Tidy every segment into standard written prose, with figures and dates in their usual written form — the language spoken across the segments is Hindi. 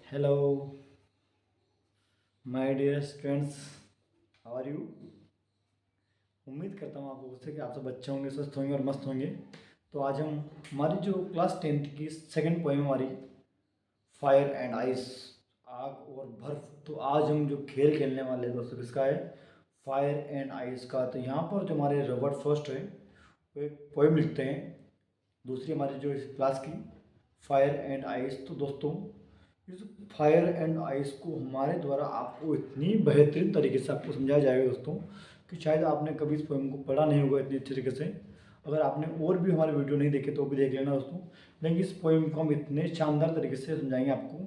Hello my dear students, how are you. उम्मीद करता हूँ आप लोगों से कि आप सब अच्छे होंगे, स्वस्थ होंगे और मस्त होंगे। तो आज हम हमारी जो क्लास 10th की सेकंड पोएम हमारी फायर एंड आइस, आग और बर्फ। तो आज हम जो खेल खेलने वाले हैं दोस्तों, किसका है? फायर एंड आइस का। तो यहाँ पर जो हमारे रॉबर्ट फर्स्ट है वो एक पोएम लिखते हैं, दूसरी हमारी जो इस क्लास की फायर एंड आइस। तो दोस्तों इस फायर एंड आइस को हमारे द्वारा आपको इतनी बेहतरीन तरीके से आपको समझाया जाएगा दोस्तों कि शायद आपने कभी इस पोएम को पढ़ा नहीं होगा इतनी अच्छी तरीके से। अगर आपने और भी हमारे वीडियो नहीं देखे तो भी देख लेना दोस्तों। लेकिन इस पोएम को हम इतने शानदार तरीके से समझाएंगे आपको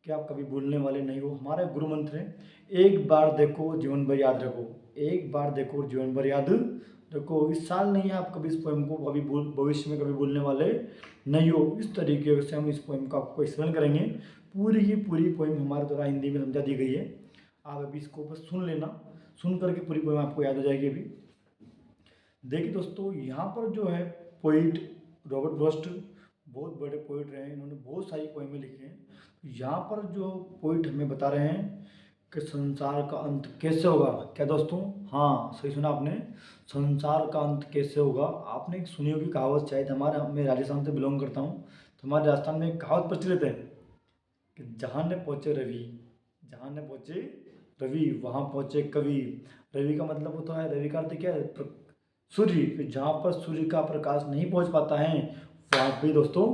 कि आप कभी भूलने वाले नहीं हो। हमारा गुरु मंत्र है, एक बार देखो जीवन भर याद रखो। एक बार देखो जीवन भर याद रखो। इस साल नहीं है, आप कभी इस पोएम को कभी भविष्य में कभी भूलने वाले नहीं हो। इस तरीके से हम इस पोएम का आपको एक्सप्लेन करेंगे। पूरी की पूरी पोएम हमारे द्वारा हिंदी में समझा दी गई है। आप अभी इसको बस सुन लेना, सुन करके पूरी पोएम आपको याद हो जाएगी। अभी देखिए दोस्तों, यहाँ पर जो है पोइट रॉबर्ट फ्रॉस्ट बहुत बड़े पोइट रहे हैं, इन्होंने बहुत सारी पोएमें लिखी हैं। यहाँ पर जो पोइट हमें बता रहे हैं कि संसार का अंत कैसे होगा। क्या दोस्तों? हाँ, सही सुना आपने, संसार का अंत कैसे होगा। आपने एक सुनी होगी कहावत, शायद मैं राजस्थान से बिलोंग करता हूँ, तो हमारे राजस्थान में एक कहावत प्रचलित है कि जहाँ न पहुँचे रवि, जहाँ न पहुँचे रवि वहाँ पहुँचे कवि। रवि का मतलब होता है, रवि का अर्थ क्या है? सूर्य। कि जहाँ पर सूर्य का प्रकाश नहीं पहुँच पाता है वहाँ भी दोस्तों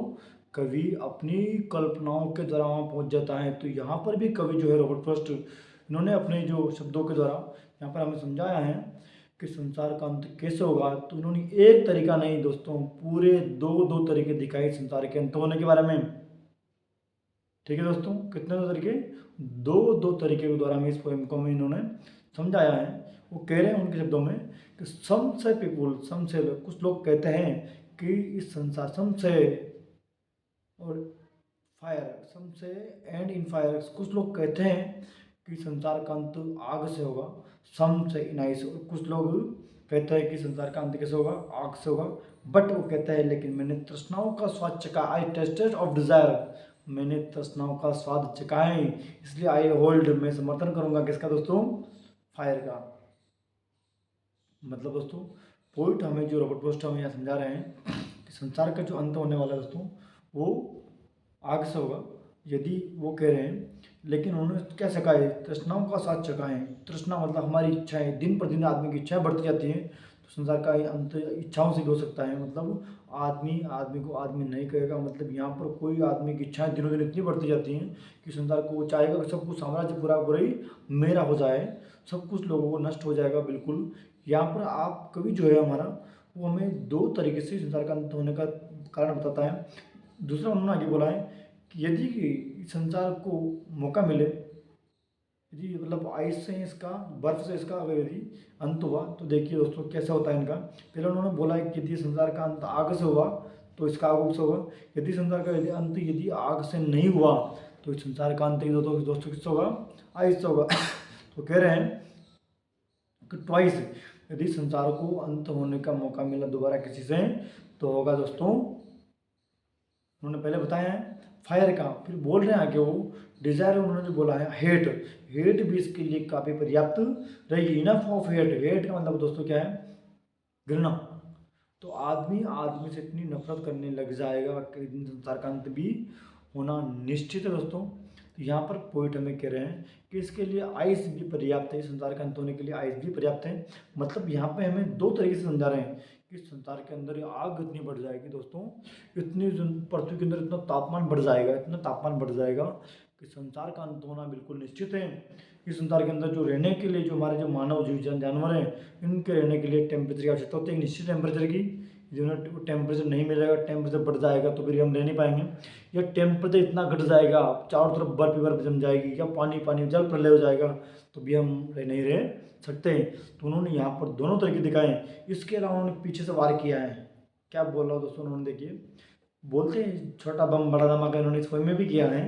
कवि अपनी कल्पनाओं के द्वारा वहाँ पहुँच जाता है। तो यहाँ पर भी कवि जो है रॉबर्ट फ्रॉस्ट, इन्होंने अपने जो शब्दों के द्वारा यहाँ पर हमें समझाया है कि संसार का अंत कैसे होगा। तो इन्होंने एक तरीका नहीं दोस्तों, पूरे दो दो तरीके दिखाए संसार के अंत होने के बारे में। ठीक है दोस्तों, कितने दो तरीके? दो दो तरीके के द्वारा में इस पोएम को में इन्होंने समझाया है। वो कह रहे हैं उनके शब्दों में कि सम से पीपुल, सम से लोग, कुछ लोग कहते हैं कि इस संसार, सम से और फायर, सम से एंड इन फायर, कुछ लोग कहते हैं कि संसार का अंत आग से होगा, सम से इन आइस। और कुछ लोग कहते हैं कि संसार का अंत कैसे होगा? आग से होगा। बट वो कहता है लेकिन मैंने तृष्णाओं का स्वाद चखा, आई टेस्टेड ऑफ डिजायर, मैंने तृष्णाओं का स्वाद चखा है, इसलिए आई होल्ड, मैं समर्थन करूंगा किसका दोस्तों? फायर का। मतलब दोस्तों पोइट हमें जो रॉबर्ट फ्रॉस्ट हमें यहाँ समझा रहे हैं कि संसार का जो अंत होने वाला है दोस्तों वो आग से होगा, यदि वो कह रहे हैं। लेकिन उन्होंने क्या चखा है? तृष्णाओं का साथ चखा है। तृष्णा मतलब हमारी इच्छाएं, दिन पर दिन आदमी की इच्छाएं बढ़ती जाती हैं। तो संसार का अंत इच्छाओं से भी हो सकता है। मतलब आदमी आदमी को आदमी नहीं कहेगा, मतलब यहाँ पर कोई आदमी की इच्छाएं दिनों दिन इतनी बढ़ती जाती हैं कि संसार को वो चाहेगा कि सब कुछ साम्राज्य पूरा पूरा ही मेरा हो जाए, सब कुछ लोगों को नष्ट हो जाएगा बिल्कुल। यहाँ पर आप कवि जो है हमारा, वो हमें दो तरीके से संसार का अंत होने का कारण बताता है। दूसरा उन्होंने आगे बोला है कि यदि संसार को मौका मिले, यदि मतलब आइस से इसका, बर्फ से इसका अगर यदि अंत हुआ तो देखिए दोस्तों कैसा होता है इनका। पहले उन्होंने बोला है कि यदि संसार का अंत आग से हुआ तो इसका आग से होगा। यदि संसार का यदि अंत यदि आग से नहीं हुआ तो इस संसार का अंत दोस्तों किससे होगा? आइस से होगा। तो कह रहे हैं कि ट्वाइस, यदि संसार को अंत होने का मौका मिला दोबारा किसी से तो होगा दोस्तों, उन्होंने पहले बताया है फायर का। फिर बोल रहे हैं आगे वो डिजायर, उन्होंने जो बोला है हेट, हेट भी इसके लिए काफ़ी पर्याप्त रहेगी। इनफ ऑफ हेट, हेट का मतलब दोस्तों क्या है? घृणा। तो आदमी आदमी से इतनी नफरत करने लग जाएगा कि एक दिन संसार का अंत भी होना निश्चित है दोस्तों। तो यहाँ पर पोइट हमें कह रहे हैं कि इसके लिए आइस भी पर्याप्त है, संसार का अंत होने के लिए आइस भी पर्याप्त है। मतलब यहाँ पे हमें दो तरीके से समझा रहे हैं कि संसार के अंदर आग इतनी बढ़ जाएगी दोस्तों, इतनी पृथ्वी के अंदर इतना तापमान बढ़ जाएगा, इतना तापमान बढ़ जाएगा कि संसार का अंत होना बिल्कुल निश्चित है। इस संसार के अंदर जो रहने के लिए, जो हमारे जो मानव जीव जानवर हैं, इनके रहने के लिए टेम्परेचर की आवश्यकता होती है, एक निश्चित टेम्परेचर की। जिन्हें टेम्परेचर नहीं मिलेगा, टेम्परेचर बढ़ जाएगा तो फिर हम रह नहीं पाएंगे। या टेम्परेचर इतना घट जाएगा, चारों तरफ बर्फ ही बर्फ जम जाएगी, या पानी पानी जल प्रलय हो जाएगा तो भी हम नहीं रह सकते हैं। तो उन्होंने यहाँ पर दोनों तरीके दिखाए हैं। इसके अलावा उन्होंने पीछे से वार किया है। क्या बोल रहा हूँ दोस्तों? उन्होंने देखिए बोलते हैं छोटा बम बड़ा धमाका, इन्होंने इस फिल्म में भी किया है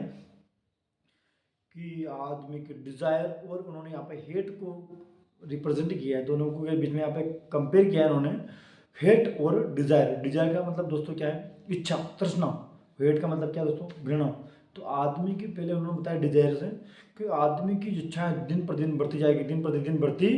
कि आदमी के डिजायर, और उन्होंने यहाँ पे हेट को रिप्रेजेंट किया है, दोनों को के बीच में यहाँ पे कंपेयर किया है उन्होंने, हेट और डिजायर। डिजायर का मतलब दोस्तों क्या है? इच्छा, तृष्णा। हेट का मतलब क्या दोस्तों? घृणा। तो आदमी की पहले उन्होंने बताया डिजायर्स है कि आदमी की इच्छाएं दिन प्रतिदिन बढ़ती जाएगी, दिन प्रतिदिन बढ़ती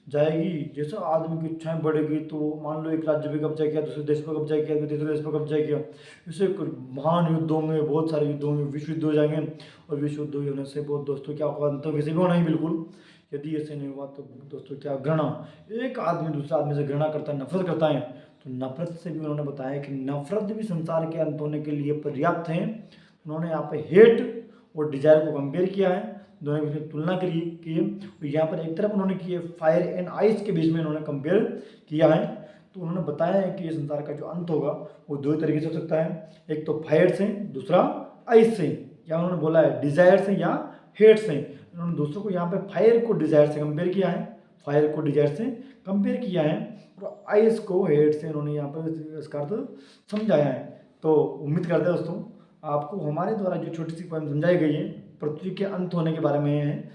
जाएगी। जैसे आदमी की इच्छाएं बढ़ेगी तो मान लो एक राज्य पे कब्जा किया, दूसरे देश पर कब्जा किया, तीसरे देश पर कब्जा किया, इससे महान युद्ध होंगे, बहुत सारे युद्ध होंगे, विश्व युद्ध हो जाएंगे। और विश्व युद्ध होने से बहुत दोस्तों क्या होगा, अंत वैसे भी होना ही बिल्कुल। यदि ऐसे नहीं हुआ तो दोस्तों क्या, घृणा, एक आदमी दूसरे आदमी से घृणा करता है, नफरत करता है, तो नफरत से भी उन्होंने बताया कि नफरत भी संसार के अंत होने के लिए पर्याप्त है। उन्होंने यहाँ पे हेट और डिजायर को कंपेयर किया है, दोनों के बीच में तुलना करी की है। यहाँ पर एक तरफ उन्होंने की है फायर एंड आइस के बीच में उन्होंने कंपेयर किया है। तो उन्होंने बताया है कि ये संसार का जो अंत होगा वो दो तरीके से हो सकता है, एक तो फायर से, दूसरा आइस से। या उन्होंने बोला है डिजायर से या हेट से। उन्होंने दूसरों को यहाँ पे फायर को डिजायर से कंपेयर किया है, फायर को डिजायर से कंपेयर किया है, और आइस को हेट से उन्होंने यहाँ पर इसका अर्थ समझाया है। तो उम्मीद करते हैं दोस्तों आपको हमारे द्वारा जो छोटी सी पोएम समझाई गई है पृथ्वी के अंत होने के बारे में है,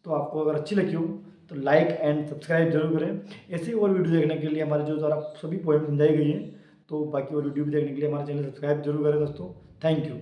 तो आपको अगर अच्छी लगी हो तो लाइक एंड सब्सक्राइब जरूर करें। ऐसे और वीडियो देखने के लिए हमारे जो द्वारा सभी पोएम समझाई गई है, तो बाकी और वीडियो भी देखने के लिए हमारे चैनल सब्सक्राइब जरूर करें दोस्तों। Thank you.